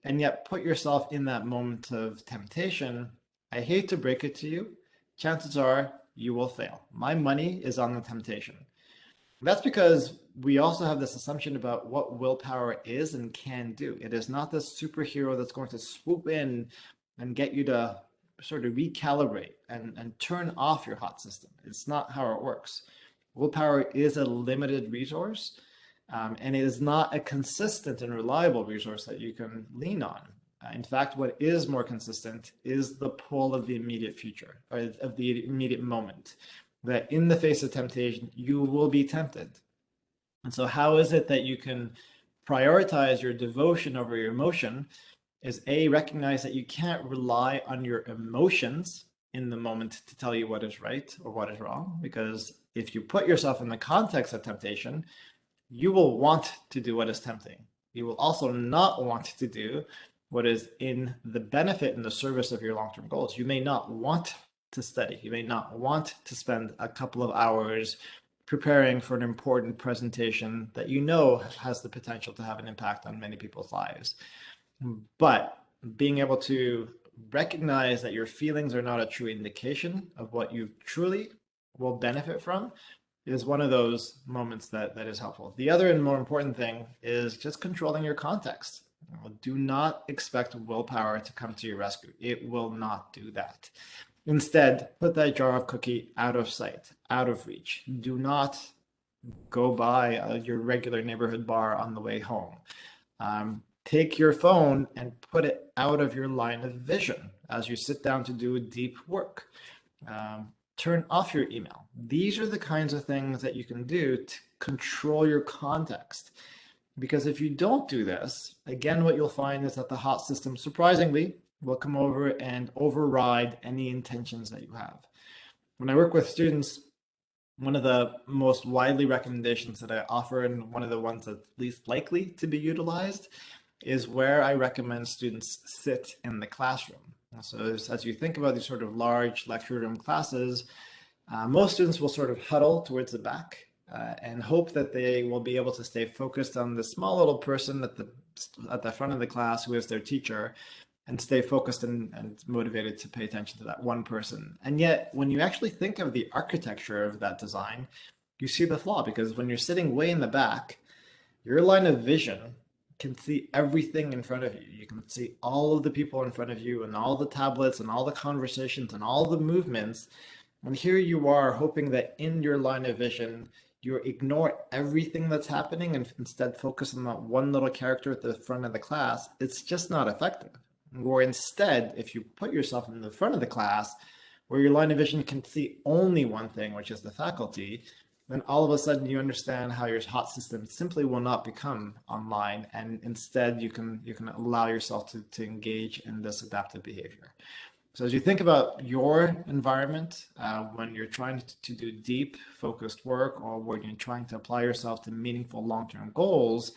and yet put yourself in that moment of temptation, I hate to break it to you, chances are you will fail. My money is on the temptation. That's because we also have this assumption about what willpower is and can do. It is not this superhero that's going to swoop in and get you to sort of recalibrate and turn off your hot system. It's not how it works. Willpower is a limited resource, and it is not a consistent and reliable resource that you can lean on. In fact, what is more consistent is the pull of the immediate future, or of the immediate moment, that in the face of temptation, you will be tempted. And so, how is it that you can prioritize your devotion over your emotion? Is A, recognize that you can't rely on your emotions in the moment to tell you what is right or what is wrong, because if you put yourself in the context of temptation, you will want to do what is tempting. You will also not want to do what is in the benefit and the service of your long-term goals. You may not want to study. You may not want to spend a couple of hours preparing for an important presentation that you know has the potential to have an impact on many people's lives. But being able to recognize that your feelings are not a true indication of what you truly will benefit from is one of those moments that is helpful. The other and more important thing is just controlling your context. Do not expect willpower to come to your rescue. It will not do that. Instead, put that jar of cookie out of sight, out of reach. Do not go by your regular neighborhood bar on the way home. Take your phone and put it out of your line of vision as you sit down to do deep work. Turn off your email. These are the kinds of things that you can do to control your context. Because if you don't do this, again, what you'll find is that the hot system, surprisingly, will come over and override any intentions that you have. When I work with students, one of the most widely recommendations that I offer, and one of the ones that's least likely to be utilized, is where I recommend students sit in the classroom. So as you think about these sort of large lecture room classes, most students will sort of huddle towards the back and hope that they will be able to stay focused on the small little person at the front of the class who is their teacher, and stay focused and motivated to pay attention to that one person. And yet, when you actually think of the architecture of that design, you see the flaw, because when you're sitting way in the back, your line of vision can see everything in front of you. You can see all of the people in front of you and all the tablets and all the conversations and all the movements. And here you are hoping that in your line of vision, you ignore everything that's happening and instead focus on that one little character at the front of the class. It's just not effective. Or instead, if you put yourself in the front of the class, where your line of vision can see only one thing, which is the faculty, then all of a sudden you understand how your hot system simply will not become online, and instead you can allow yourself to engage in this adaptive behavior. So as you think about your environment, when you're trying to do deep, focused work, or when you're trying to apply yourself to meaningful long-term goals,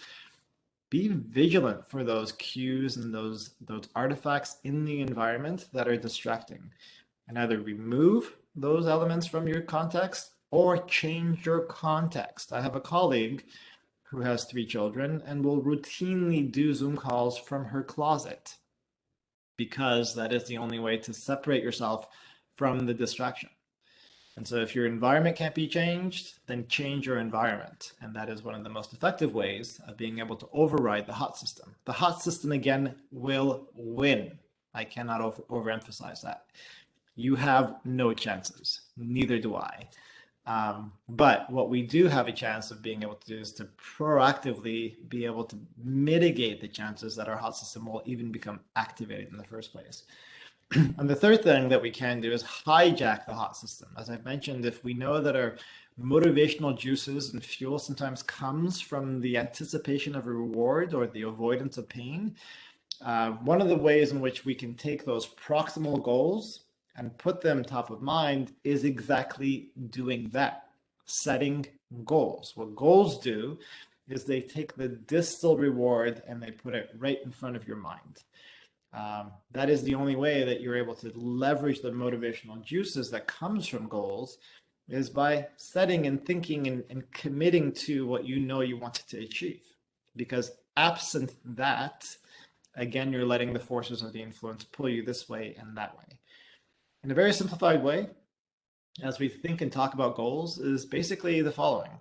be vigilant for those cues and those artifacts in the environment that are distracting, and either remove those elements from your context or change your context. I have a colleague who has 3 children and will routinely do Zoom calls from her closet because that is the only way to separate yourself from the distraction. And so if your environment can't be changed, then change your environment. And that is one of the most effective ways of being able to override the hot system. The hot system, again, will win. I cannot overemphasize that. You have no chances. Neither do I. But what we do have a chance of being able to do is to proactively be able to mitigate the chances that our hot system will even become activated in the first place. And the third thing that we can do is hijack the hot system. As I've mentioned, if we know that our motivational juices and fuel sometimes comes from the anticipation of a reward or the avoidance of pain, one of the ways in which we can take those proximal goals and put them top of mind is exactly doing that, setting goals. What goals do is they take the distal reward and they put it right in front of your mind. That is the only way that you're able to leverage the motivational juices that comes from goals is by setting and thinking and committing to what you know you want to achieve. Because absent that, again, you're letting the forces of the influence pull you this way and that way. In a very simplified way, as we think and talk about goals, is basically the following.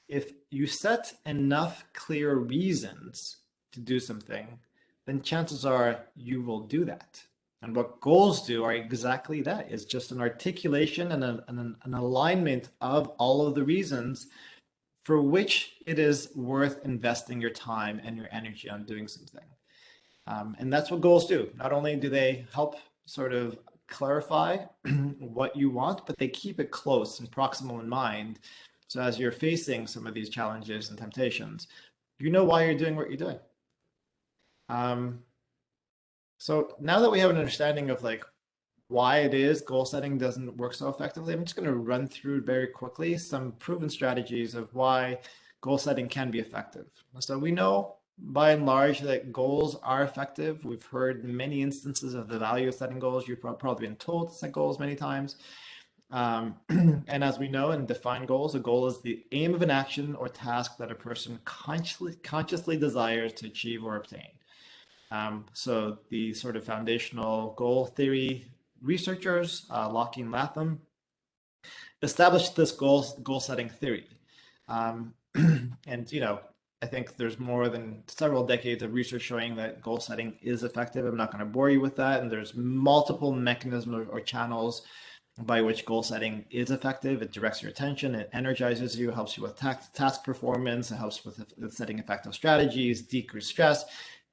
If you set enough clear reasons to do something, then chances are you will do that. And what goals do are exactly that. It's just an articulation and an alignment of all of the reasons for which it is worth investing your time and your energy on doing something. And that's what goals do. Not only do they help sort of clarify what you want, but they keep it close and proximal in mind. So as you're facing some of these challenges and temptations, you know why you're doing what you're doing. So now that we have an understanding of like why it is goal setting doesn't work so effectively, I'm just going to run through very quickly some proven strategies of why goal setting can be effective. So we know by and large that goals are effective. We've heard many instances of the value of setting goals. You've probably been told to set goals many times. And as we know and define goals, a goal is the aim of an action or task that a person consciously desires to achieve or obtain. So the sort of foundational goal theory researchers, Locke and Latham, established this goal setting theory. And I think there's more than several decades of research showing that goal setting is effective. I'm not going to bore you with that. And there's multiple mechanisms or channels by which goal setting is effective. It directs your attention, it energizes you, helps you with task performance, it helps with setting effective strategies, decrease stress,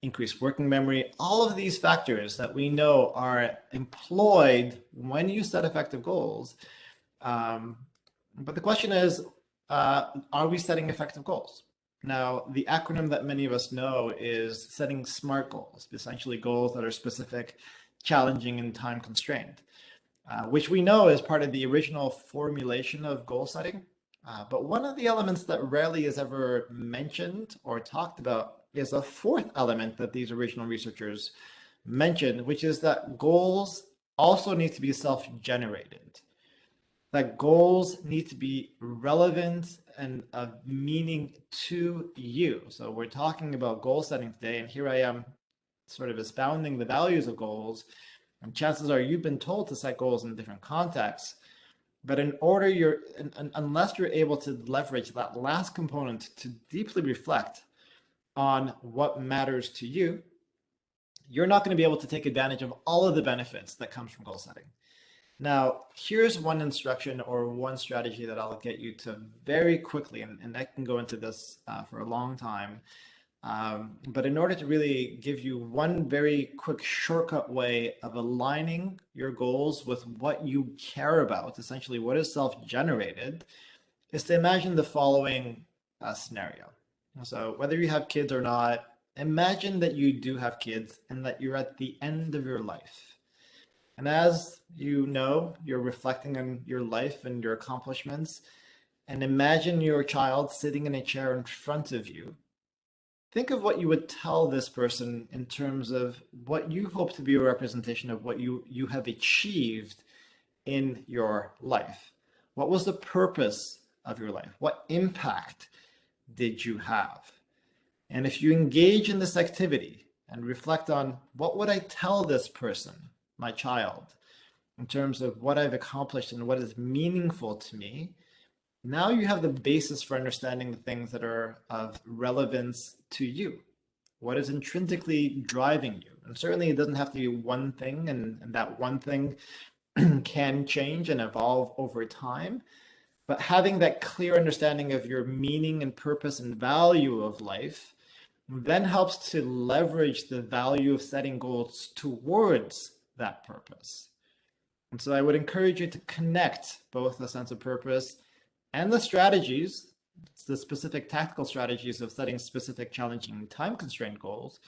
increase working memory. All of these factors that we know are employed when you set effective goals. But the question is, are we setting effective goals? Now, the acronym that many of us know is setting SMART goals, essentially goals that are specific, challenging, and time constrained, which we know is part of the original formulation of goal setting. But one of the elements that rarely is ever mentioned or talked about is a fourth element that these original researchers mentioned, which is that goals also need to be self-generated. That goals need to be relevant and of meaning to you. So we're talking about goal setting today, and here I am sort of expounding the values of goals. And chances are you've been told to set goals in different contexts. But unless you're able to leverage that last component to deeply reflect on what matters to you, you're not going to be able to take advantage of all of the benefits that comes from goal setting. Now, here's one instruction or one strategy that I'll get you to very quickly, and I can go into this for a long time. But in order to really give you one very quick shortcut way of aligning your goals with what you care about, essentially what is self-generated, is to imagine the following scenario. So whether you have kids or not, imagine that you do have kids and that you're at the end of your life. And as you know, you're reflecting on your life and your accomplishments, and imagine your child sitting in a chair in front of you. Think of what you would tell this person in terms of what you hope to be a representation of what you have achieved in your life. What was the purpose of your life? What impact did you have? And if you engage in this activity and reflect on what would I tell this person, my child, in terms of what I've accomplished and what is meaningful to me, now you have the basis for understanding the things that are of relevance to you. What is intrinsically driving you? And certainly it doesn't have to be one thing, and that one thing can change and evolve over time. But having that clear understanding of your meaning and purpose and value of life then helps to leverage the value of setting goals towards that purpose. And so I would encourage you to connect both the sense of purpose and the strategies, the specific tactical strategies of setting specific challenging time constrained goals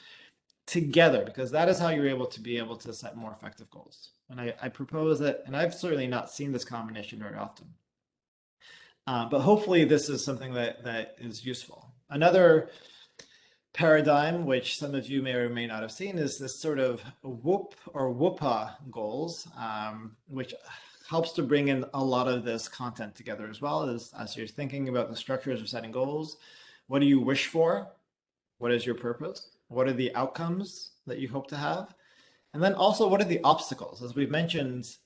together, because that is how you're able to set more effective goals. And I propose that, and I've certainly not seen this combination very often. But hopefully this is something that is useful. Another paradigm, which some of you may or may not have seen, is this sort of whoop or whoopa goals, which helps to bring in a lot of this content together as well as you're thinking about the structures of setting goals. What do you wish for? What is your purpose? What are the outcomes that you hope to have? And then also, what are the obstacles? As we've mentioned,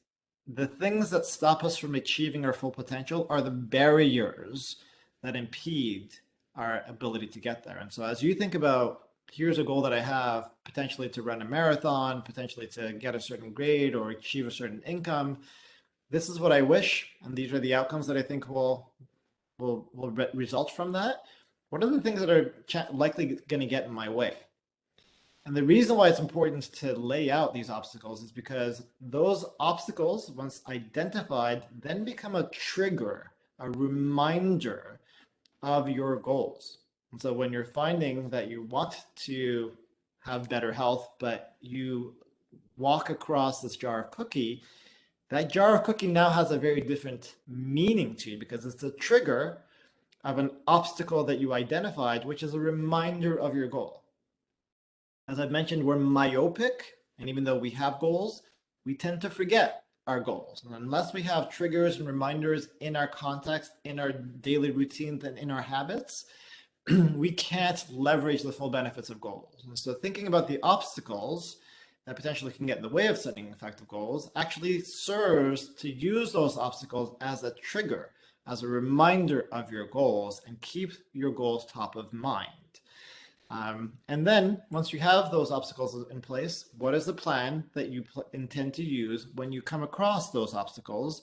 the things that stop us from achieving our full potential are the barriers that impede our ability to get there. And so as you think about, here's a goal that I have, potentially to run a marathon, potentially to get a certain grade or achieve a certain income, this is what I wish, and these are the outcomes that I think will result from that. What are the things that are likely going to get in my way? And the reason why it's important to lay out these obstacles is because those obstacles, once identified, then become a trigger, a reminder of your goals. And so when you're finding that you want to have better health, but you walk across this jar of cookie, that jar of cookie now has a very different meaning to you because it's a trigger of an obstacle that you identified, which is a reminder of your goal. As I've mentioned, we're myopic, and even though we have goals, we tend to forget our goals. And unless we have triggers and reminders in our context, in our daily routines, and in our habits, we can't leverage the full benefits of goals. And so thinking about the obstacles that potentially can get in the way of setting effective goals actually serves to use those obstacles as a trigger, as a reminder of your goals, and keep your goals top of mind. And then once you have those obstacles in place, what is the plan that you intend to use when you come across those obstacles?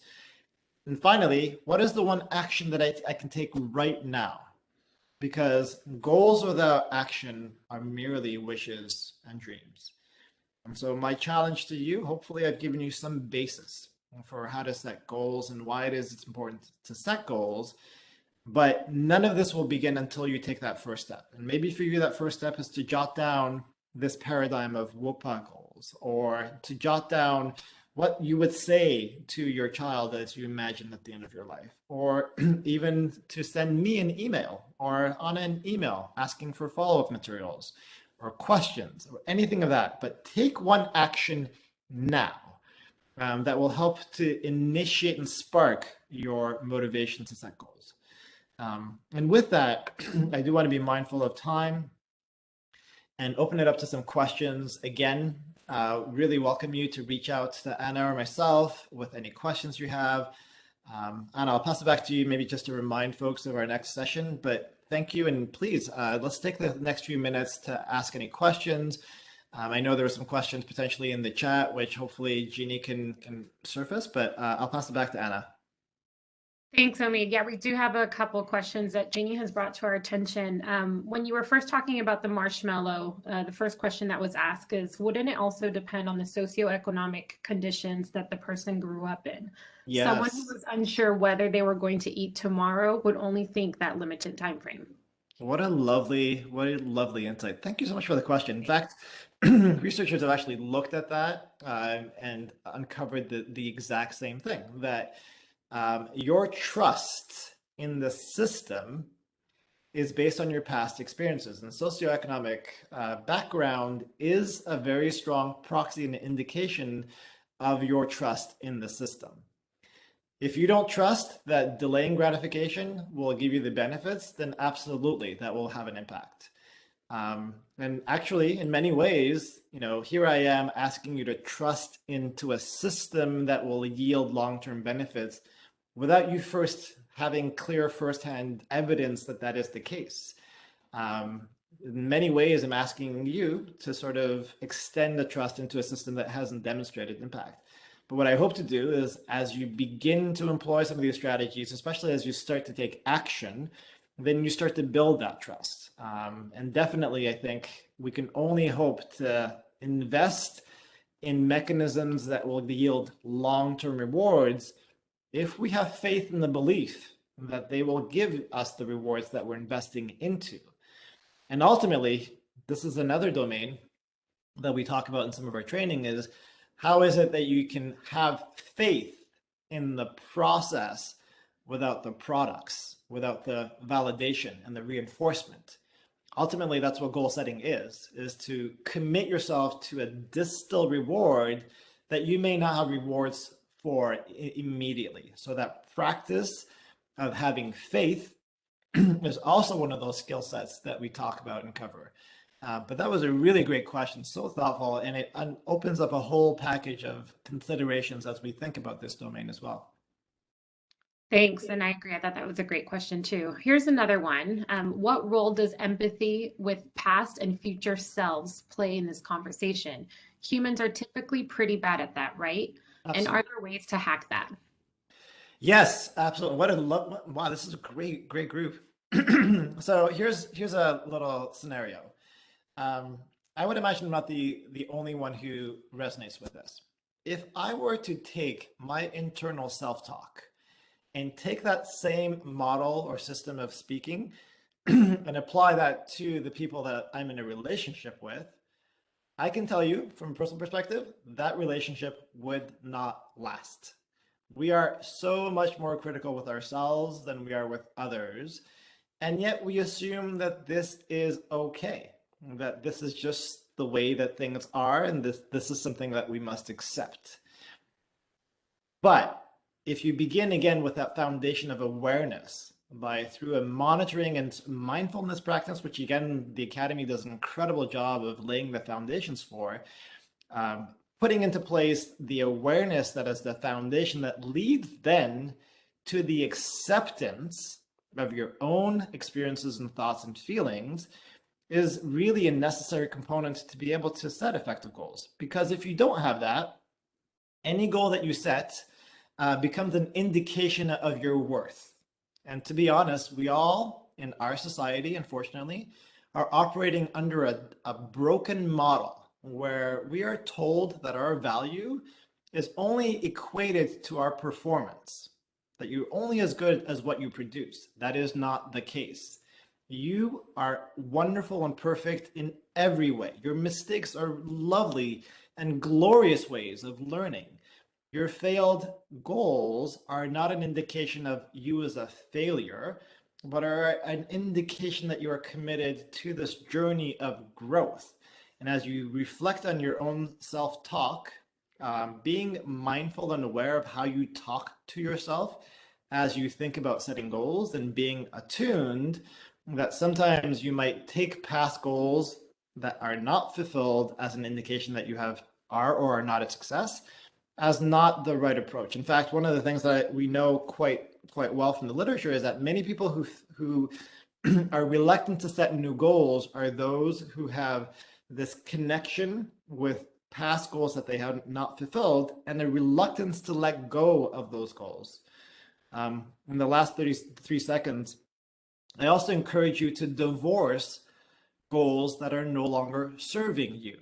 And finally, what is the one action that I can take right now? Because goals without action are merely wishes and dreams. And so my challenge to you, hopefully I've given you some basis for how to set goals and why it's important to set goals. But none of this will begin until you take that first step. And maybe for you, that first step is to jot down this paradigm of WOPA goals, or to jot down what you would say to your child as you imagine at the end of your life, or even to send me an email or on an email asking for follow-up materials or questions or anything of that. But take one action now that will help to initiate and spark your motivation to set goals. And with that, I do want to be mindful of time and open it up to some questions. Again, really welcome you to reach out to Anna or myself with any questions you have. Anna, I'll pass it back to you, maybe just to remind folks of our next session. But thank you, and please, let's take the next few minutes to ask any questions. I know there were some questions potentially in the chat, which hopefully Jeannie can surface, but I'll pass it back to Anna. Thanks, Omid. Yeah, we do have a couple of questions that Jeannie has brought to our attention. When you were first talking about the marshmallow, the first question that was asked is, wouldn't it also depend on the socioeconomic conditions that the person grew up in? Yes. Someone who was unsure whether they were going to eat tomorrow would only think that limited time frame. What a lovely insight. Thank you so much for the question. In fact, researchers have actually looked at that and uncovered the exact same thing, that your trust in the system is based on your past experiences, and socioeconomic background is a very strong proxy and indication of your trust in the system. If you don't trust that delaying gratification will give you the benefits, then absolutely that will have an impact. And actually, in many ways, here I am asking you to trust into a system that will yield long-term benefits without you first having clear firsthand evidence that that is the case. Um, in many ways, I'm asking you to sort of extend the trust into a system that hasn't demonstrated impact. But what I hope to do is, as you begin to employ some of these strategies, especially as you start to take action, then you start to build that trust. And definitely, I think we can only hope to invest in mechanisms that will yield long-term rewards if we have faith in the belief that they will give us the rewards that we're investing into. And ultimately, this is another domain that we talk about in some of our training is how is it that you can have faith in the process without the products, without the validation and the reinforcement. Ultimately, that's what goal setting is to commit yourself to a distal reward that you may not have rewards for immediately. So that practice of having faith is also one of those skill sets that we talk about and cover. But that was a really great question, so thoughtful, and it opens up a whole package of considerations as we think about this domain as well. Thanks. And I agree. I thought that was a great question too. Here's another one. What role does empathy with past and future selves play in this conversation? Humans are typically pretty bad at that, right? And are Absolutely. there ways to hack that? Yes, absolutely. Wow, this is a great group. So here's a little scenario. Um, I would imagine I'm not the only one who resonates with this. If I were to take my internal self-talk and take that same model or system of speaking and apply that to the people that I'm in a relationship with, I can tell you from a personal perspective, that relationship would not last. We are so much more critical with ourselves than we are with others. And yet we assume that this is okay, that this is just the way that things are, and this is something that we must accept. But if you begin again with that foundation of awareness by through a monitoring and mindfulness practice, which again, the Academy does an incredible job of laying the foundations for, um, putting into place the awareness that is the foundation that leads then to the acceptance of your own experiences and thoughts and feelings is really a necessary component to be able to set effective goals. Because if you don't have that, any goal that you set becomes an indication of your worth. And to be honest, we all in our society, unfortunately, are operating under a broken model where we are told that our value is only equated to our performance, that you're only as good as what you produce. That is not the case. You are wonderful and perfect in every way. Your mistakes are lovely and glorious ways of learning. Your failed goals are not an indication of you as a failure, but are an indication that you are committed to this journey of growth. And as you reflect on your own self talk, being mindful and aware of how you talk to yourself as you think about setting goals and being attuned that sometimes you might take past goals that are not fulfilled as an indication that you are or are not a success as not the right approach. In fact, one of the things that we know quite well from the literature is that many people who are reluctant to set new goals are those who have this connection with past goals that they have not fulfilled and a reluctance to let go of those goals. In the last 33 seconds, I also encourage you to divorce goals that are no longer serving you.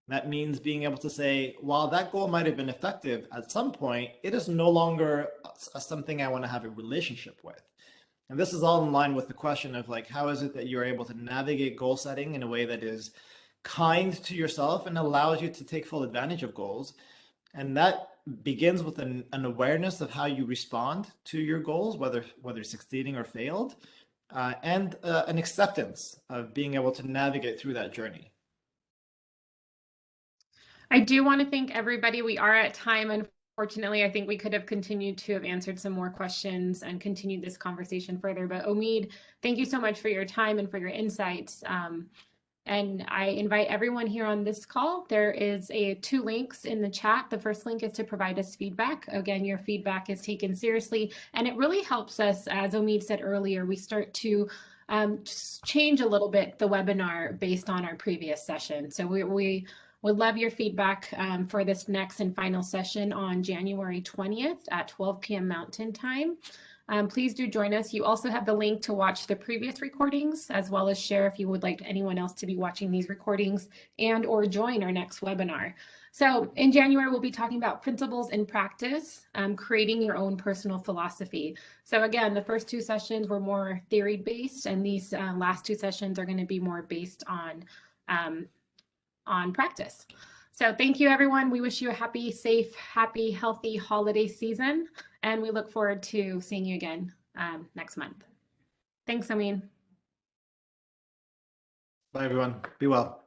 That means being able to say, while that goal might have been effective at some point, it is no longer something I want to have a relationship with. And this is all in line with the question of like, how is it that you're able to navigate goal setting in a way that is kind to yourself and allows you to take full advantage of goals? And that begins with an awareness of how you respond to your goals, whether succeeding or failed, and an acceptance of being able to navigate through that journey. I do want to thank everybody. We are at time. Unfortunately, I think we could have continued to have answered some more questions and continued this conversation further. But Omid, thank you so much for your time and for your insights. And I invite everyone here on this call. There is two links in the chat. The first link is to provide us feedback. Again, your feedback is taken seriously, and it really helps us, as Omid said earlier, we start to just change a little bit the webinar based on our previous session. So we would love your feedback for this next and final session on January 20th at 12 p.m. Mountain Time. Please do join us. You also have the link to watch the previous recordings, as well as share if you would like anyone else to be watching these recordings and or join our next webinar. So in January, we'll be talking about principles in practice, creating your own personal philosophy. So again, the first two sessions were more theory-based, and these last two sessions are going to be more based on practice. So thank you, everyone. We wish you a happy, safe, happy, healthy holiday season, and we look forward to seeing you again next month. Thanks, Amin. Bye, everyone. Be well.